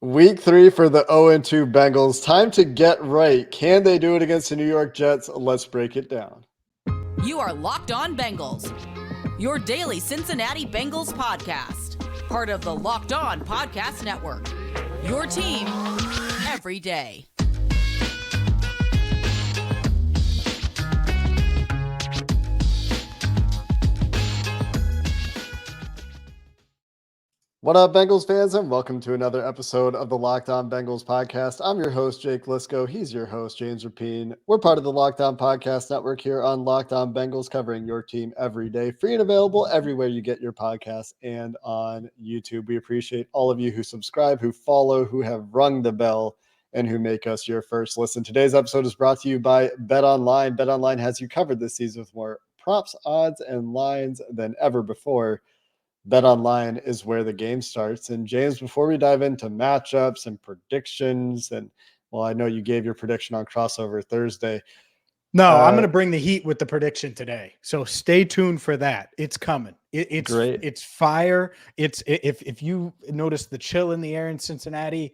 Week 3 for the 0-2 Bengals. Time to get right. Can they do it against the New York Jets? Let's break it down. You are Locked On Bengals, your daily Cincinnati Bengals podcast. Part of the Locked On Podcast Network, your team every day. What up, Bengals fans, and welcome to another episode of the Locked On Bengals podcast. I'm your host, Jake Liscow. He's your host, James Rapien. We're part of the Locked On Podcast Network here on Locked On Bengals, covering your team every day, free and available everywhere you get your podcasts and on YouTube. We appreciate all of you who subscribe, who follow, who have rung the bell, and who make us your first listen. Today's episode is brought to you by BetOnline. BetOnline has you covered this season with more props, odds, and lines than ever before. BetOnline is where the game starts. And James, before we dive into matchups and predictions, and well, I know you gave your prediction on crossover Thursday. No, I'm going to bring the heat with the prediction today. So stay tuned for that. It's coming. It's great. It's fire. It's if you notice the chill in the air in Cincinnati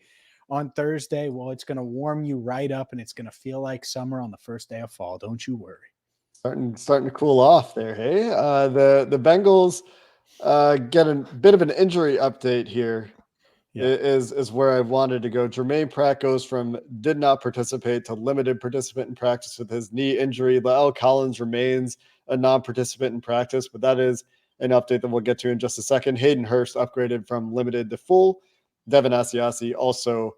on Thursday, well, it's going to warm you right up, and it's going to feel like summer on the first day of fall. Don't you worry. Starting to cool off there. Hey, the Bengals get a bit of an injury update here. Yeah. Is where I wanted to go. Jermaine Pratt goes from did not participate to limited participant in practice with his knee injury. La'el Collins remains a non-participant in practice, but that is an update that we'll get to in just a second. Hayden Hurst upgraded from limited to full. Devin Asiasi also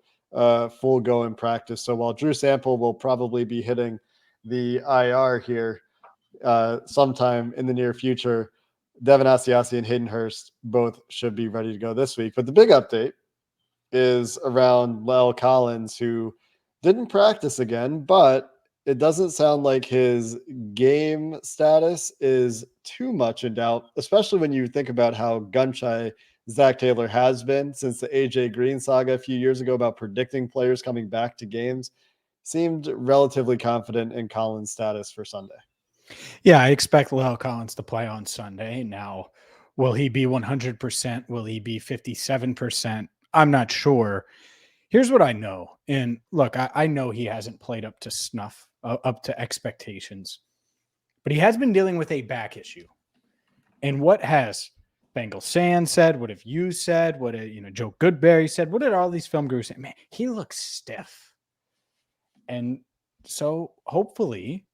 full go in practice. So while Drew Sample will probably be hitting the IR here sometime in the near future, Devin Asiasi and Hayden Hurst both should be ready to go this week. But the big update is around La'el Collins, who didn't practice again, but it doesn't sound like his game status is too much in doubt, especially when you think about how gun-shy Zach Taylor has been since the AJ Green saga a few years ago about predicting players coming back to games. Seemed relatively confident in Collins' status for Sunday. Yeah, I expect La'el Collins to play on Sunday. Now, will he be 100%? Will he be 57%? I'm not sure. Here's what I know. And look, I know he hasn't played up to snuff, up to expectations, but he has been dealing with a back issue. And what has Bengal Sand said? What have you said? What Joe Goodberry said? What did all these film gurus say? Man, he looks stiff. And so hopefully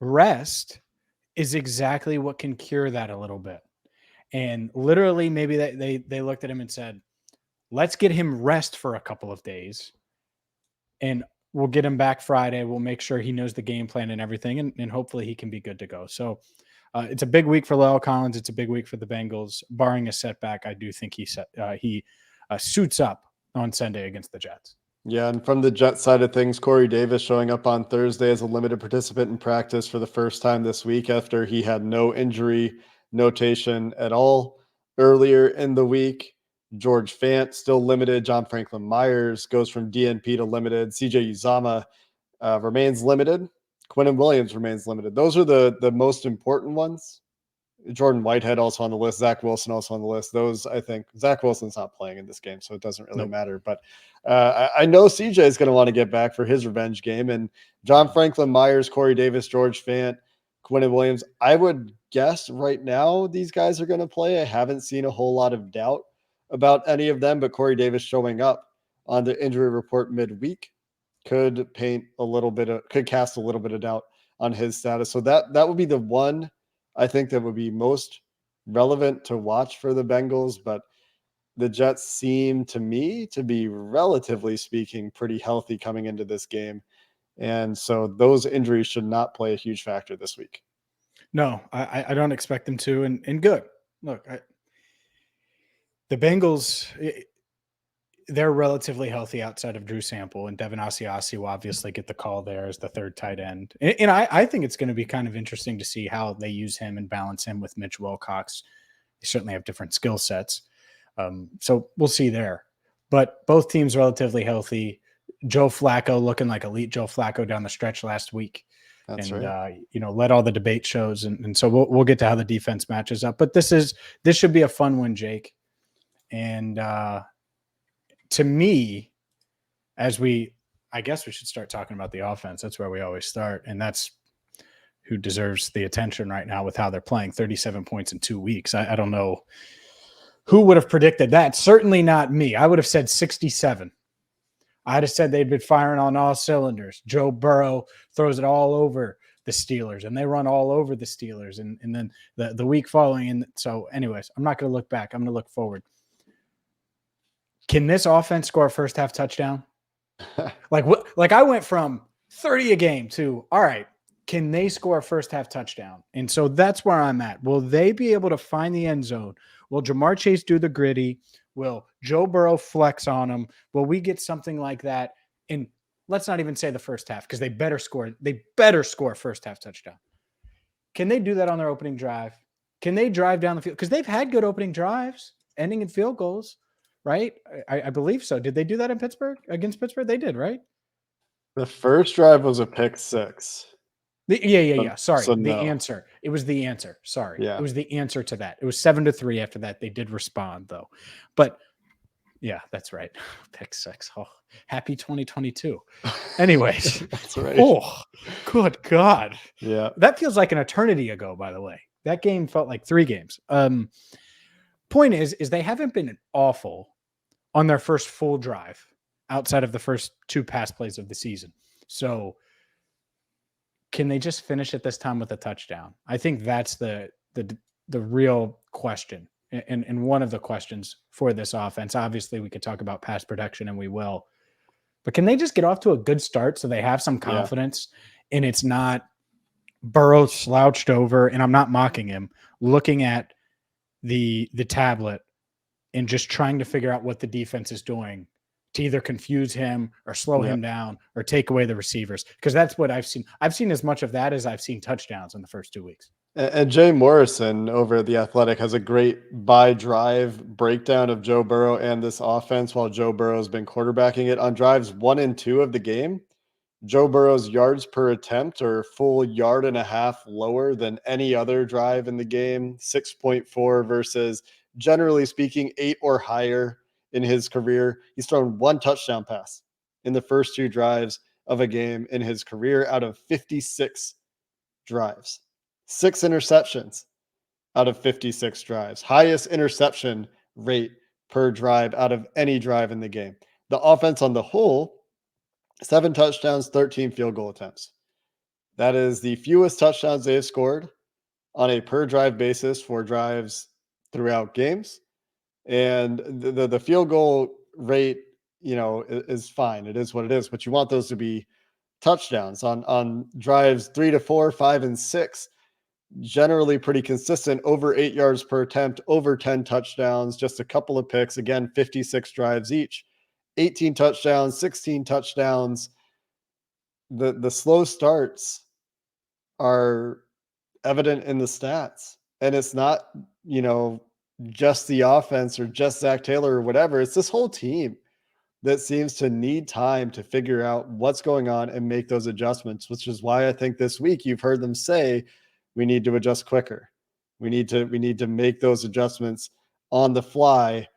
rest is exactly what can cure that a little bit. And literally maybe they looked at him and said, let's get him rest for a couple of days and we'll get him back Friday. We'll make sure he knows the game plan and everything. And hopefully he can be good to go. So it's a big week for La'el Collins. It's a big week for the Bengals. Barring a setback, I do think he suits up on Sunday against the Jets. Yeah, and from the Jets side of things, Corey Davis showing up on Thursday as a limited participant in practice for the first time this week after he had no injury notation at all earlier in the week. George Fant still limited. John Franklin Myers goes from DNP to limited. CJ Uzama remains limited. Quinnen Williams remains limited. Those are the most important ones. Jordan Whitehead also on the list. Zach Wilson also on the list. Those, I think, Zach Wilson's not playing in this game, so it doesn't really matter. But I know CJ is going to want to get back for his revenge game. And John Franklin Myers, Corey Davis, George Fant, Quinnen Williams, I would guess right now these guys are going to play. I haven't seen a whole lot of doubt about any of them, but Corey Davis showing up on the injury report midweek could cast a little bit of doubt on his status. So that would be the one I think that would be most relevant to watch for the Bengals, but the Jets seem to me to be, relatively speaking, pretty healthy coming into this game. And so those injuries should not play a huge factor this week. No, I don't expect them to. And good. Look, the Bengals, they're relatively healthy outside of Drew Sample, and Devin Asiasi will obviously get the call there as the third tight end. And I think it's going to be kind of interesting to see how they use him and balance him with Mitch Wilcox. They certainly have different skill sets. So we'll see there. But both teams relatively healthy. Joe Flacco looking like elite Joe Flacco down the stretch last week. That's and, right. Led all the debate shows. And so we'll get to how the defense matches up. But this should be a fun one, Jake. And to me, I guess we should start talking about the offense. That's where we always start. And that's who deserves the attention right now with how they're playing. 37 points in 2 weeks. I don't know who would have predicted that. Certainly not me. I would have said 67. I'd have said they'd been firing on all cylinders. Joe Burrow throws it all over the Steelers, and they run all over the Steelers. And then the week following. And so anyways, I'm not going to look back. I'm going to look forward. Can this offense score a first half touchdown? Like I went from 30 a game to, all right, can they score a first half touchdown? And so that's where I'm at. Will they be able to find the end zone? Will Jamar Chase do the gritty? Will Joe Burrow flex on him? Will we get something like that? And let's not even say the first half, because they better score a first half touchdown. Can they do that on their opening drive? Can they drive down the field? Because they've had good opening drives ending in field goals, right? I believe so. Did they do that in Pittsburgh? Against Pittsburgh? They did, right? The first drive was a pick six. Yeah. Sorry. So the no. answer. It was the answer. Sorry. Yeah. It was the answer to that. It was 7-3 after that. They did respond, though. But yeah, that's right. Pick six. Oh, happy 2022. Anyways. That's right. Oh, good God. Yeah. That feels like an eternity ago, by the way. That game felt like 3 games. Point is they haven't been awful on their first full drive outside of the first 2 pass plays of the season. So can they just finish it this time with a touchdown? I think that's the real question and one of the questions for this offense. Obviously, we could talk about pass protection, and we will. But can they just get off to a good start so they have some confidence and it's not Burrow slouched over, and I'm not mocking him, looking at the tablet and just trying to figure out what the defense is doing to either confuse him or slow him down or take away the receivers. Because that's what I've seen. I've seen as much of that as I've seen touchdowns in the first 2 weeks. And Jay Morrison over at The Athletic has a great by drive breakdown of Joe Burrow and this offense while Joe Burrow has been quarterbacking it. On drives 1 and 2 of the game, Joe Burrow's yards per attempt are a full 1.5 yards lower than any other drive in the game, 6.4 versus, generally speaking, 8 or higher in his career. He's thrown 1 touchdown pass in the first 2 drives of a game in his career out of 56 drives. 6 interceptions out of 56 drives. Highest interception rate per drive out of any drive in the game. The offense on the whole, 7 touchdowns, 13 field goal attempts. That is the fewest touchdowns they have scored on a per drive basis for drives throughout games. And the field goal rate, is fine. It is what it is, but you want those to be touchdowns on drives 3 to 4, 5, and 6. Generally pretty consistent, over 8 yards per attempt, over 10 touchdowns, just a couple of picks. Again, 56 drives each, 18 touchdowns, 16 touchdowns. The slow starts are evident in the stats, and it's not, just the offense or just Zach Taylor or whatever. It's this whole team that seems to need time to figure out what's going on and make those adjustments, which is why I think this week you've heard them say, we need to adjust quicker. We need to make those adjustments on the fly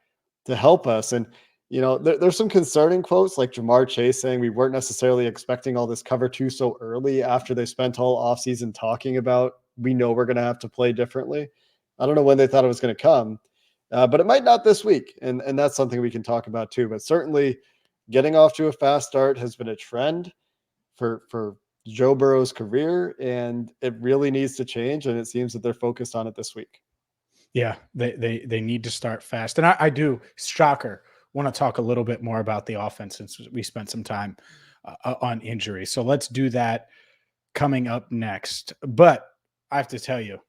to help us. And, there's some concerning quotes like Jamar Chase saying we weren't necessarily expecting all this cover 2 so early after they spent all offseason talking about, we know we're going to have to play differently. I don't know when they thought it was going to come, but it might not this week. And that's something we can talk about too. But certainly getting off to a fast start has been a trend for Joe Burrow's career, and it really needs to change. And it seems that they're focused on it this week. Yeah, they need to start fast. And I do, shocker, want to talk a little bit more about the offense since we spent some time on injury. So let's do that coming up next. But I have to tell you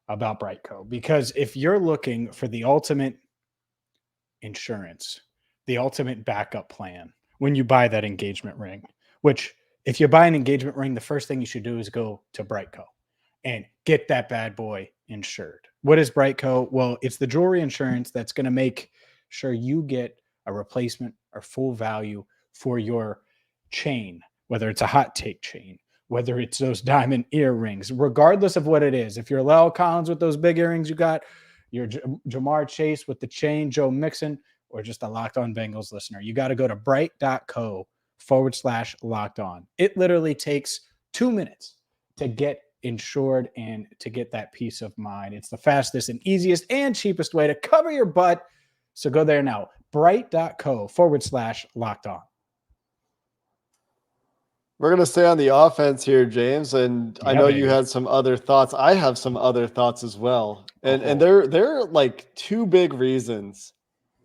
about Brightco, because if you're looking for the ultimate insurance, the ultimate backup plan when you buy that engagement ring, which if you buy an engagement ring, the first thing you should do is go to Brightco and get that bad boy insured. What is Brightco? Well, it's the jewelry insurance that's going to make sure you get a replacement or full value for your chain, whether it's a hot take chain, whether it's those diamond earrings, regardless of what it is. If you're Lyle Collins with those big earrings you got, you're Jamar Chase with the chain, Joe Mixon or just a Locked On Bengals listener, you got to go to bright.co/locked on. It literally takes 2 minutes to get insured and to get that peace of mind. It's the fastest and easiest and cheapest way to cover your butt. So go there now, bright.co/locked on. We're going to stay on the offense here, James, and I know you had some other thoughts. I have some other thoughts as well. And there are like two big reasons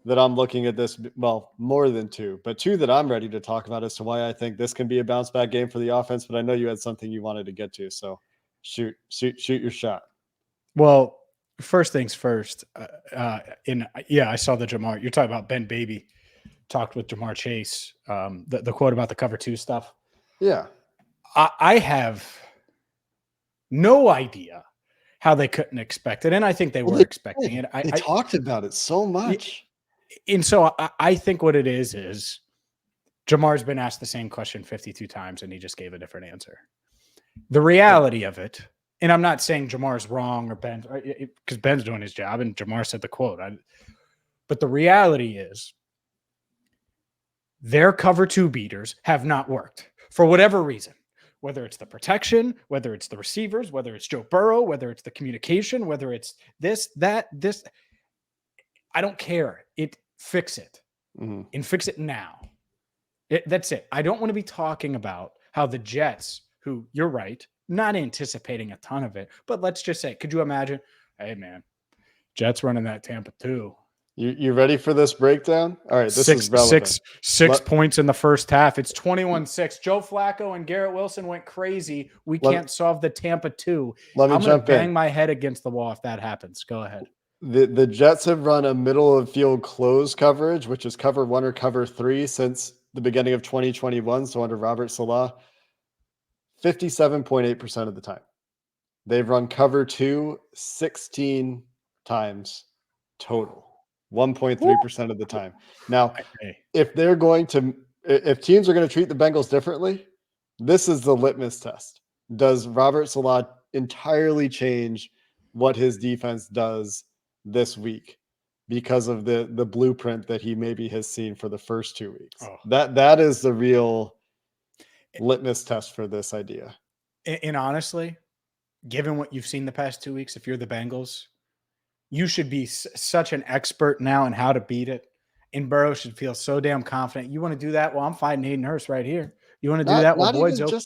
that I'm looking at this. Well, more than two, but two that I'm ready to talk about as to why I think this can be a bounce back game for the offense. But I know you had something you wanted to get to, so shoot your shot. Well, first things first. I saw the Jamar. You're talking about Ben Baby talked with Jamar Chase. The quote about the cover 2 stuff. Yeah. I have no idea how they couldn't expect it. And I think they were expecting it. They talked about it so much. And so I think what it is Jamar's been asked the same question 52 times and he just gave a different answer. The reality of it, and I'm not saying Jamar's wrong or Ben, because Ben's doing his job and Jamar said the quote. But the reality is their cover 2 beaters have not worked. For whatever reason, whether it's the protection, whether it's the receivers, whether it's Joe Burrow, whether it's the communication, whether it's this, I don't care. Fix it and fix it now. That's it. I don't want to be talking about how the Jets, who you're right, not anticipating a ton of it, but let's just say, could you imagine? Hey man, Jets running that Tampa 2. You ready for this breakdown? All right, this is relevant. Six points in the first half. It's 21-6. Joe Flacco and Garrett Wilson went crazy. We can't solve the Tampa 2. I'm going to bang my head against the wall if that happens. Go ahead. The Jets have run a middle of field close coverage, which is cover 1 or cover 3 since the beginning of 2021. So under Robert Saleh, 57.8% of the time. They've run cover 2 16 times total. 1.3% of the time. Now, if teams are going to treat the Bengals differently, this is the litmus test. Does Robert Saleh entirely change what his defense does this week because of the blueprint that he maybe has seen for the first 2 weeks? That is the real litmus test for this idea. And honestly, given what you've seen the past 2 weeks, if you're the Bengals, you should be such an expert now in how to beat it. And Burrow should feel so damn confident. You want to do that? Well, I'm fighting Hayden Hurst right here. You want to do that? Well, Boyd's open.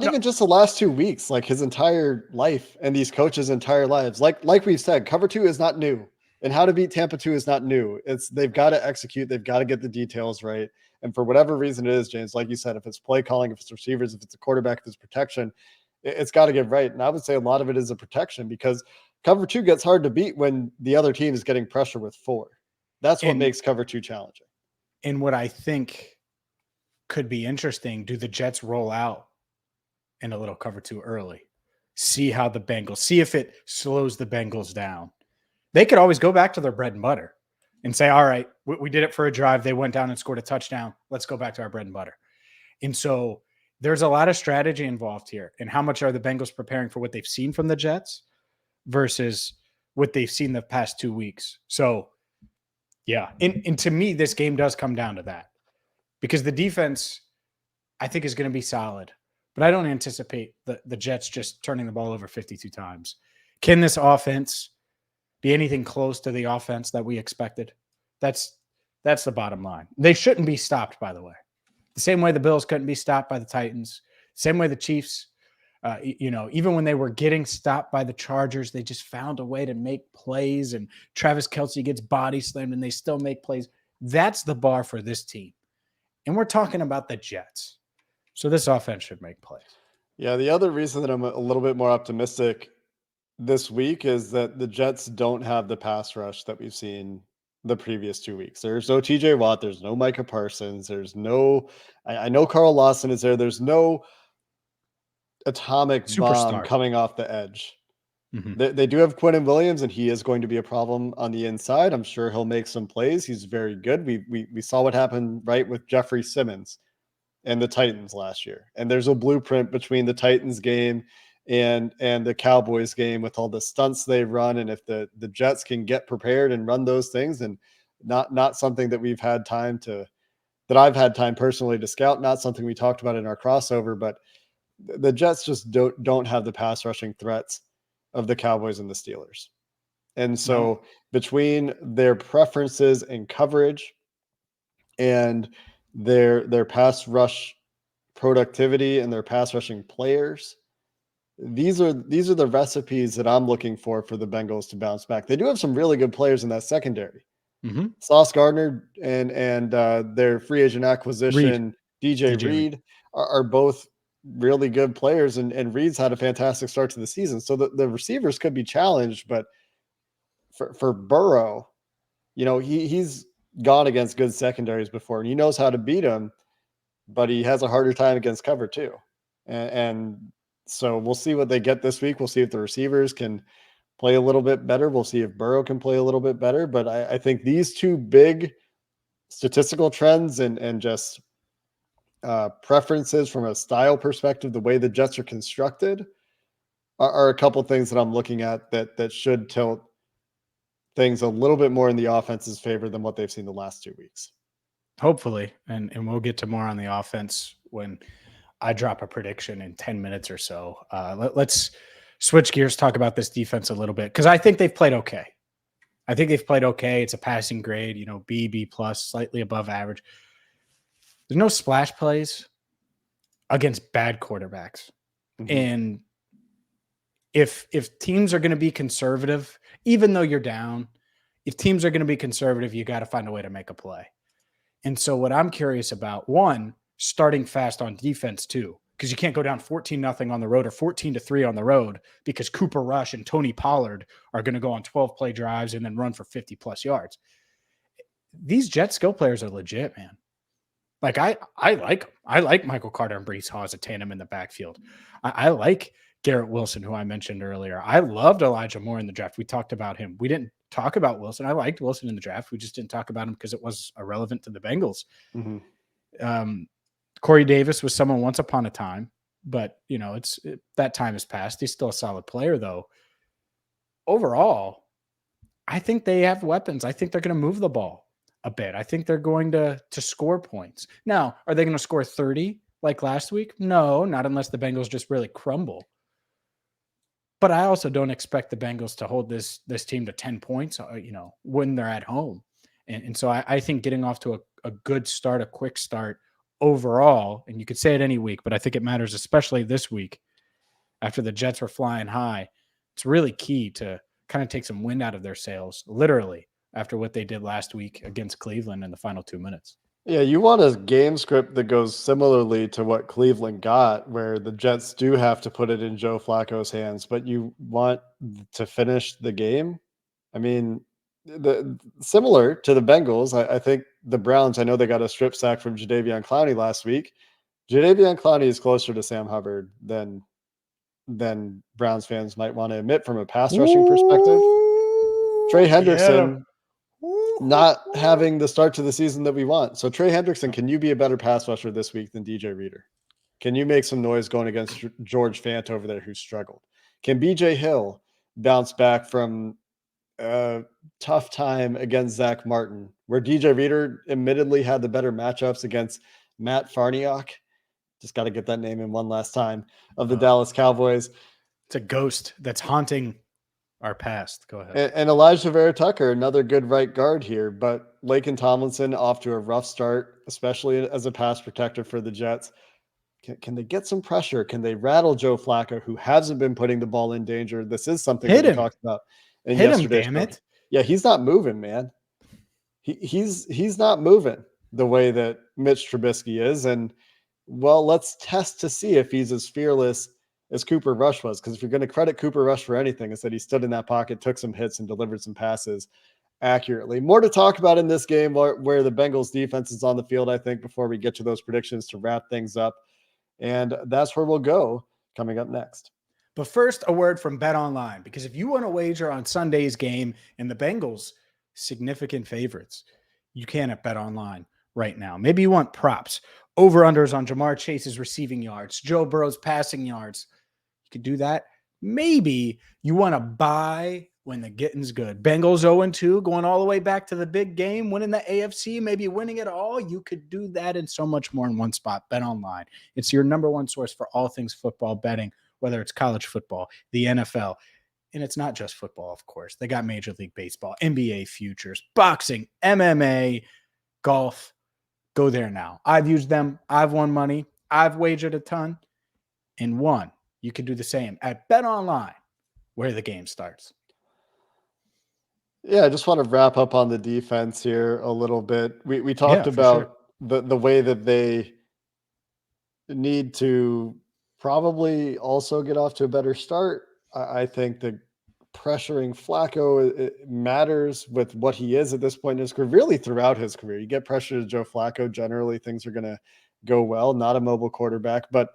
Even just the last 2 weeks, like his entire life and these coaches' entire lives. Like we've said, cover 2 is not new. And how to beat Tampa 2 is not new. They've got to execute. They've got to get the details right. And for whatever reason it is, James, like you said, if it's play calling, if it's receivers, if it's a quarterback, if it's protection, it's got to get right. And I would say a lot of it is a protection because cover 2 gets hard to beat when the other team is getting pressure with 4. That's what makes cover 2 challenging. And what I think could be interesting, do the Jets roll out in a little cover 2 early? See how the Bengals, see if it slows the Bengals down. They could always go back to their bread and butter and say, all right, we did it for a drive. They went down and scored a touchdown. Let's go back to our bread and butter. And so there's a lot of strategy involved here. And how much are the Bengals preparing for what they've seen from the Jets versus what they've seen the past 2 weeks? So, yeah. And to me, this game does come down to that because the defense, I think, is going to be solid. But I don't anticipate the Jets just turning the ball over 52 times. Can this offense be anything close to the offense that we expected? That's the bottom line. They shouldn't be stopped, by the way. The same way the Bills couldn't be stopped by the Titans. Same way the Chiefs, even when they were getting stopped by the Chargers, they just found a way to make plays. And Travis Kelce gets body slammed and they still make plays. That's the bar for this team. And we're talking about the Jets. So this offense should make plays. Yeah, the other reason that I'm a little bit more optimistic this week is that the Jets don't have the pass rush that we've seen the previous 2 weeks. There's no TJ Watt. There's no Micah Parsons. There's no, I know Carl Lawson is there. There's no atomic superstar bomb coming off the edge. Mm-hmm. They do have Quinnen Williams, and he is going to be a problem on the inside. I'm sure he'll make some plays. He's very good. We saw what happened right with Jeffrey Simmons and the Titans last year. And there's a blueprint between the Titans game and the Cowboys game with all the stunts they run. And if the Jets can get prepared and run those things, and Not something that I've had time personally to scout, not something we talked about in our crossover, but the Jets just don't have the pass rushing threats of the Cowboys and the Steelers. And so between their preferences in coverage and their pass rush productivity and their pass rushing players, these are the recipes that I'm looking for the Bengals to bounce back. They do have some really good players in that secondary. Mm-hmm. Sauce Gardner and their free agent acquisition, DJ Reed are both really good players, and Reed's had a fantastic start to the season. So the receivers could be challenged, but for Burrow, he's gone against good secondaries before, and he knows how to beat them, but he has a harder time against cover too. And so we'll see what they get this week. We'll see if the receivers can play a little bit better. We'll see if Burrow can play a little bit better. But I think these two big statistical trends and just preferences from a style perspective, the way the Jets are constructed, are a couple things that I'm looking at that should tilt things a little bit more in the offense's favor than what they've seen the last 2 weeks. Hopefully. And we'll get to more on the offense when I drop a prediction in 10 minutes or so. Let's switch gears, talk about this defense a little bit, because I think they've played okay. It's a passing grade, B plus, slightly above average. There's no splash plays against bad quarterbacks. Mm-hmm. And if teams are going to be conservative, even though you're down, if teams are going to be conservative, you got to find a way to make a play. And so what I'm curious about, one, starting fast on defense too, because you can't go down 14-0 on the road or 14-3 on the road because Cooper Rush and Tony Pollard are going to go on 12-play drives and then run for 50-plus yards. These Jet skill players are legit, man. Like I like Michael Carter and Breece Hall as a tandem in the backfield. I like Garrett Wilson, who I mentioned earlier. I loved Elijah Moore in the draft. We talked about him. We didn't talk about Wilson. I liked Wilson in the draft. We just didn't talk about him because it was irrelevant to the Bengals. Mm-hmm. Corey Davis was someone once upon a time, but that time has passed. He's still a solid player, though. Overall, I think they have weapons. I think they're going to move the ball a bit. I think they're going to score points. Now, are they going to score 30 like last week? No, not unless the Bengals just really crumble. But I also don't expect the Bengals to hold this team to 10 points, when they're at home. And so I think getting off to a good start, a quick start overall, and you could say it any week, but I think it matters, especially this week after the Jets were flying high. It's really key to kind of take some wind out of their sails, literally, after what they did last week against Cleveland in the final 2 minutes. Yeah, you want a game script that goes similarly to what Cleveland got, where the Jets do have to put it in Joe Flacco's hands, but you want to finish the game. I mean, similar to the Bengals, I think the Browns, I know they got a strip sack from Jadeveon Clowney last week. Jadeveon Clowney is closer to Sam Hubbard than Browns fans might want to admit from a pass rushing perspective. Trey Hendrickson not having the start to the season that we want. So Trey Hendrickson, can you be a better pass rusher this week than DJ Reader? Can you make some noise going against George Fant over there who struggled? Can BJ Hill bounce back from a tough time against Zach Martin, where DJ Reader admittedly had the better matchups against Matt Farniok? Just got to get that name in one last time, of the Dallas Cowboys. It's a ghost that's haunting our past. Go ahead. And Elijah Vera Tucker, another good right guard here, but Laken Tomlinson off to a rough start, especially as a pass protector for the Jets. Can they get some pressure? Can they rattle Joe Flacco, who hasn't been putting the ball in danger? This is something that we talked about in yesterday's show. Damn it. Yeah, he's not moving, man. He's not moving the way that Mitch Trubisky is. And, well, let's test to see if he's as fearless as Cooper Rush was, because if you're going to credit Cooper Rush for anything, it's that he stood in that pocket, took some hits, and delivered some passes accurately. More to talk about in this game where the Bengals defense is on the field, I think, before we get to those predictions to wrap things up. And that's where we'll go coming up next. But first, a word from BetOnline, because if you want to wager on Sunday's game and the Bengals significant favorites, you can at BetOnline right now. Maybe you want props, over-unders on Jamar Chase's receiving yards, Joe Burrow's passing yards. You could do that. Maybe you want to buy when the getting's good. Bengals 0-2, going all the way back to the big game, winning the AFC, maybe winning it all. You could do that and so much more in one spot. BetOnline. It's your number one source for all things football betting, whether it's college football, the NFL. And it's not just football, of course. They got Major League Baseball, NBA futures, boxing, MMA, golf. Go there now. I've used them. I've won money. I've wagered a ton and won. You can do the same at BetOnline, where the game starts. Yeah, I just want to wrap up on the defense here a little bit. We talked Yeah, for about sure. the way that they need to probably also get off to a better start. I think that pressuring Flacco it matters with what he is at this point in his career, really throughout his career. You get pressure to Joe Flacco, generally things are going to go well, not a mobile quarterback. But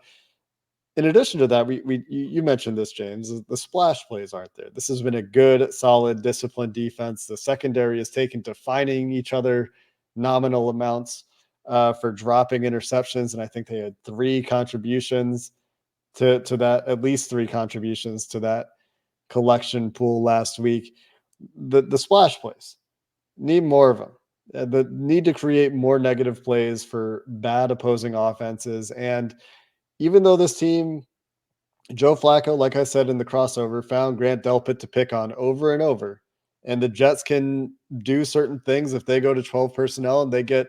in addition to that, you mentioned this, James, the splash plays aren't there. This has been a good, solid, disciplined defense. The secondary is taken to finding each other nominal amounts for dropping interceptions. And I think they had three contributions to that, at least three contributions to that collection pool last week. The splash plays, need more of them. The need to create more negative plays for bad opposing offenses. And even though this team, Joe Flacco, like I said in the crossover, found Grant Delpit to pick on over and over, and the Jets can do certain things if they go to 12 personnel and they get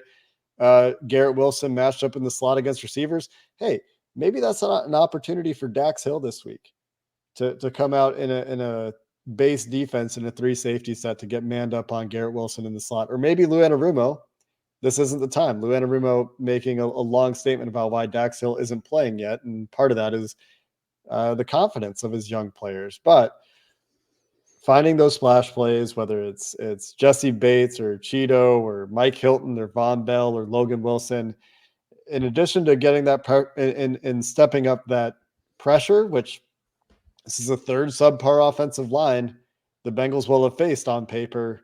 Garrett Wilson matched up in the slot against receivers. Hey, maybe that's an opportunity for Dax Hill this week to come out in a base defense in a 3 safety set to get manned up on Garrett Wilson in the slot, or maybe Lou Anarumo. This isn't the time. Lou Anarumo making a long statement about why Dax Hill isn't playing yet, and part of that is the confidence of his young players. But finding those splash plays, whether it's Jesse Bates or Cheeto or Mike Hilton or Von Bell or Logan Wilson, in addition to getting that and stepping up that pressure, which this is a third subpar offensive line the Bengals will have faced on paper,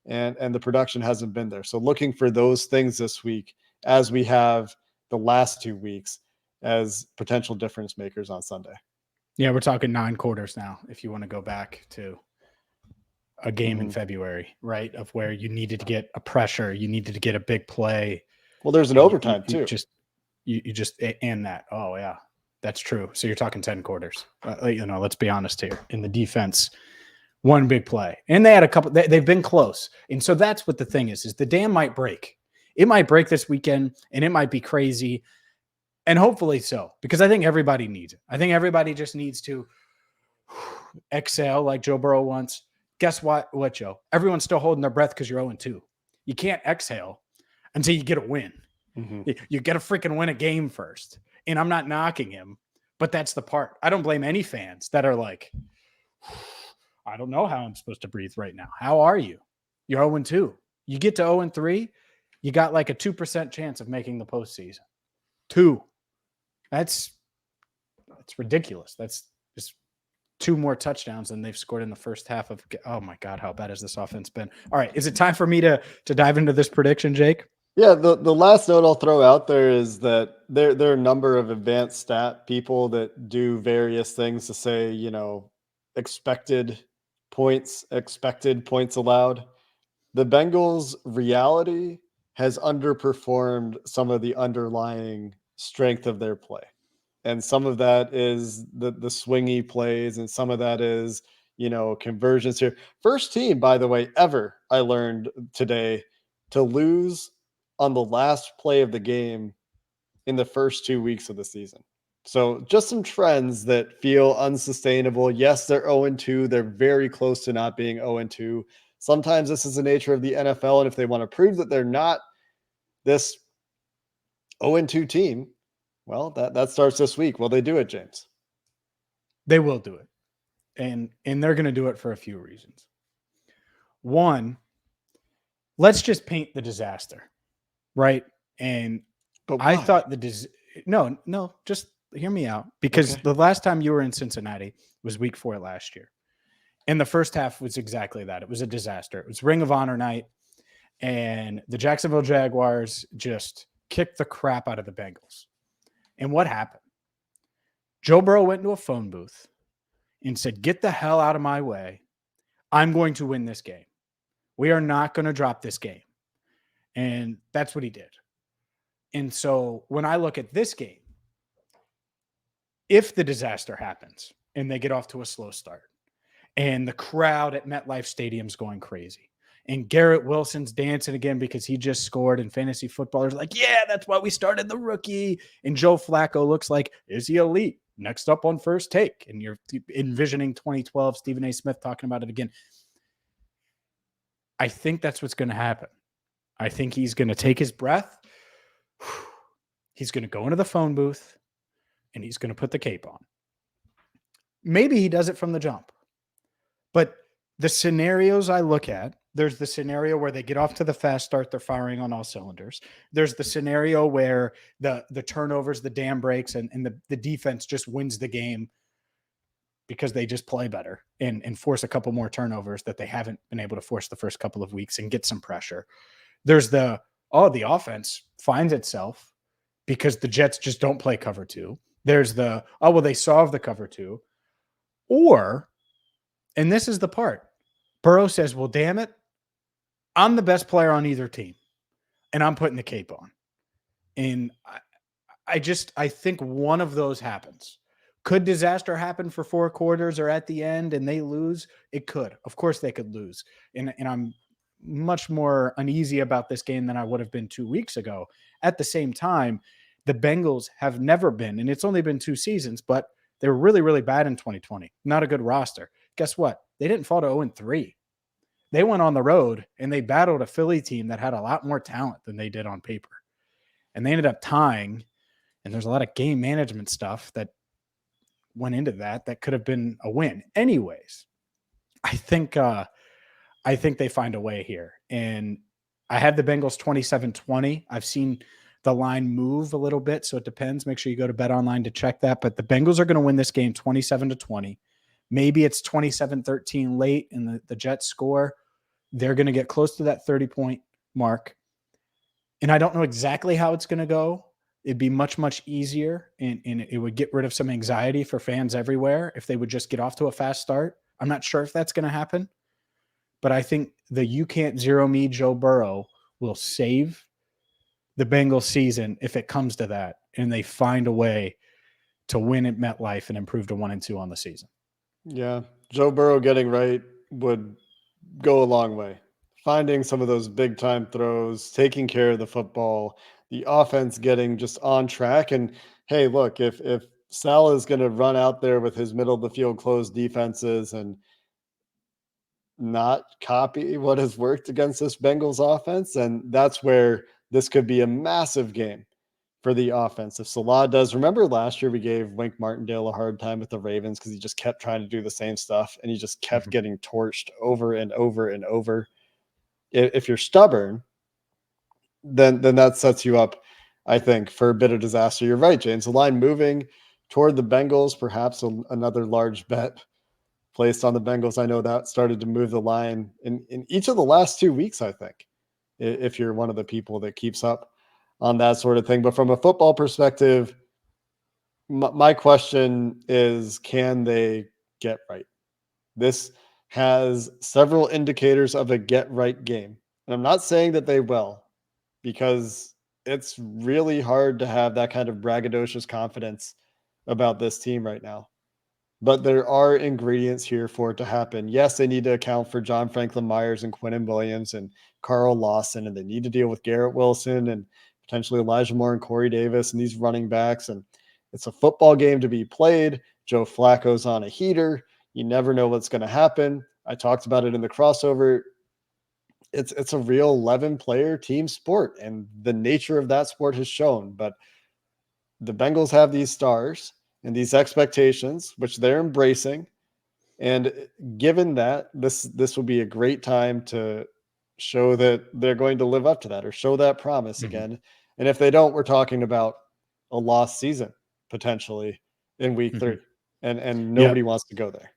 and the production hasn't been there. So looking for those things this week, as we have the last 2 weeks, as potential difference makers on Sunday. Yeah, we're talking 9 quarters now, if you want to go back to a game in Mhm. February, right? Of where you needed to get a pressure, you needed to get a big play. Well, there's an and overtime too. You just and that. Oh yeah, that's true. So you're talking 10 quarters. Let's be honest here. In the defense, one big play, and they had a couple. They've been close, and so that's what the thing is the dam might break. It might break this weekend, and it might be crazy, and hopefully so, because I think everybody needs it. I think everybody just needs to exhale like Joe Burrow wants. Guess what, Joe? Everyone's still holding their breath because you're 0-2. You can't exhale until you get a win. Mm-hmm. You got to freaking win a game first. And I'm not knocking him, but that's the part. I don't blame any fans that are like, I don't know how I'm supposed to breathe right now. How are you? You're 0-2. You get to 0-3, you got like a 2% chance of making the postseason. 2. That's ridiculous. That's just 2 more touchdowns than they've scored in the first half of. Oh my God, how bad has this offense been? All right, is it time for me to dive into this prediction, Jake? Yeah, the last note I'll throw out there is that there are a number of advanced stat people that do various things to say, expected points allowed. The Bengals' reality has underperformed some of the underlying strength of their play. And some of that is the swingy plays, and some of that is, conversions here. First team, by the way, ever, I learned today, to lose on the last play of the game in the first 2 weeks of the season. So just some trends that feel unsustainable. Yes, they're 0-2. They're very close to not being 0-2. Sometimes this is the nature of the NFL, and if they want to prove that they're not this 0-2 team, well, that starts this week. Will they do it, James? They will do it. And they're going to do it for a few reasons. One, let's just paint the disaster, right? And But I why? thought no, just hear me out. Because Okay. the last time you were in Cincinnati was week 4 last year. And the first half was exactly that. It was a disaster. It was Ring of Honor night. And the Jacksonville Jaguars just kicked the crap out of the Bengals. And what happened? Joe Burrow went into a phone booth and said, "Get the hell out of my way. I'm going to win this game. We are not going to drop this game. And that's what he did. And so when I look at this game, if the disaster happens and they get off to a slow start and the crowd at MetLife Stadium's going crazy and Garrett Wilson's dancing again because he just scored and fantasy footballers are like, yeah, that's why we started the rookie. And Joe Flacco looks like, is he elite? Next up on First Take. And you're envisioning 2012, Stephen A. Smith talking about it again. I think that's what's going to happen. I think he's going to take his breath. He's going to go into the phone booth and he's going to put the cape on. Maybe he does it from the jump. But the scenarios I look at, there's the scenario where they get off to the fast start, they're firing on all cylinders. There's the scenario where the turnovers, the dam breaks, and the defense just wins the game because they just play better and force a couple more turnovers that they haven't been able to force the first couple of weeks and get some pressure. There's the offense finds itself because the Jets just don't play cover 2. There's they solve the cover 2. Or, and this is the part, Burrow says, well, damn it, I'm the best player on either team, and I'm putting the cape on. And I think one of those happens. Could disaster happen for 4 quarters or at the end and they lose? It could. Of course they could lose. And I'm much more uneasy about this game than I would have been 2 weeks ago. At the same time, the Bengals have never been, and it's only been 2 seasons, but they were really, really bad in 2020. Not a good roster. Guess what? They didn't fall to 0-3. They went on the road and they battled a Philly team that had a lot more talent than they did on paper. And they ended up tying, and there's a lot of game management stuff that went into that could have been a win. Anyways, I think they find a way here. And I have the Bengals 27-20. I've seen the line move a little bit, so it depends. Make sure you go to BetOnline to check that. But the Bengals are going to win this game 27-20. Maybe it's 27-13 late and the Jets score. They're going to get close to that 30-point mark. And I don't know exactly how it's going to go. It'd be much, much easier, and it would get rid of some anxiety for fans everywhere if they would just get off to a fast start. I'm not sure if that's going to happen, but I think the you can't zero me Joe Burrow will save the Bengals season if it comes to that, and they find a way to win at MetLife and improve to 1-2 on the season. Yeah, Joe Burrow getting right would go a long way. Finding some of those big time throws, taking care of the football, the offense getting just on track. And hey, look, if Sal is going to run out there with his middle of the field closed defenses and not copy what has worked against this Bengals offense, and that's where this could be a massive game for the offense. If Salah does, remember last year we gave Wink Martindale a hard time with the Ravens because he just kept trying to do the same stuff and he just kept getting torched over and over and over. If you're stubborn, then that sets you up, I think, for a bit of disaster. You're right, James. The line moving toward the Bengals, perhaps another large bet placed on the Bengals. I know that started to move the line in each of the last 2 weeks, I think, if you're one of the people that keeps up on that sort of thing. But from a football perspective, my question is, can they get right? This has several indicators of a get right game. And I'm not saying that they will, because it's really hard to have that kind of braggadocious confidence about this team right now. But there are ingredients here for it to happen. Yes, they need to account for John Franklin Myers and Quinnen Williams and Carl Lawson, and they need to deal with Garrett Wilson and potentially Elijah Moore and Corey Davis and these running backs. And it's a football game to be played. Joe Flacco's on a heater. You never know what's going to happen. I talked about it in the crossover. It's a real 11-player team sport, and the nature of that sport has shown. But the Bengals have these stars and these expectations, which they're embracing. And given that, this will be a great time to show that they're going to live up to that or show that promise again. And if they don't, we're talking about a lost season potentially in week 3. And nobody wants to go there.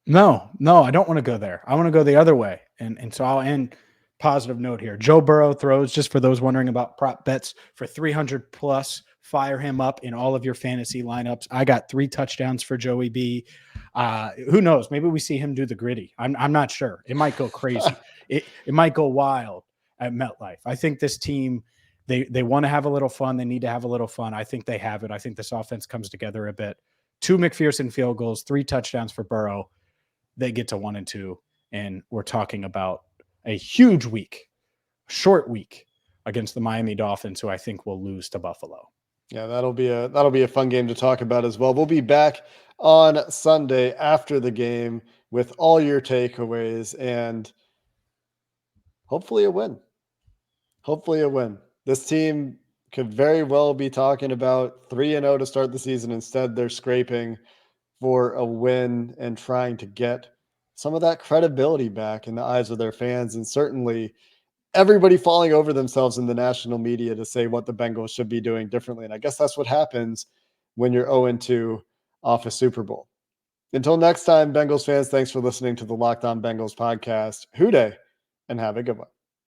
No, I don't want to go there. I want to go the other way. And so I'll end positive note here. Joe Burrow throws, just for those wondering about prop bets, for 300 plus. Fire him up in all of your fantasy lineups. I got 3 touchdowns for Joey B. Who knows? Maybe we see him do the gritty. I'm not sure. It might go crazy. It might go wild at MetLife. I think this team, they want to have a little fun. They need to have a little fun. I think they have it. I think this offense comes together a bit. 2 McPherson field goals, 3 touchdowns for Burrow. They get to 1-2, and we're talking about a huge week, short week against the Miami Dolphins, who I think will lose to Buffalo. Yeah, that'll be a fun game to talk about as well. We'll be back on Sunday after the game with all your takeaways and hopefully a win. Hopefully a win. This team could very well be talking about 3-0 to start the season. Instead, they're scraping for a win and trying to get some of that credibility back in the eyes of their fans, and certainly everybody falling over themselves in the national media to say what the Bengals should be doing differently. And I guess that's what happens when you're 0-2 off a Super Bowl. Until next time, Bengals fans, thanks for listening to the Locked On Bengals podcast. Hoo day, and have a good one.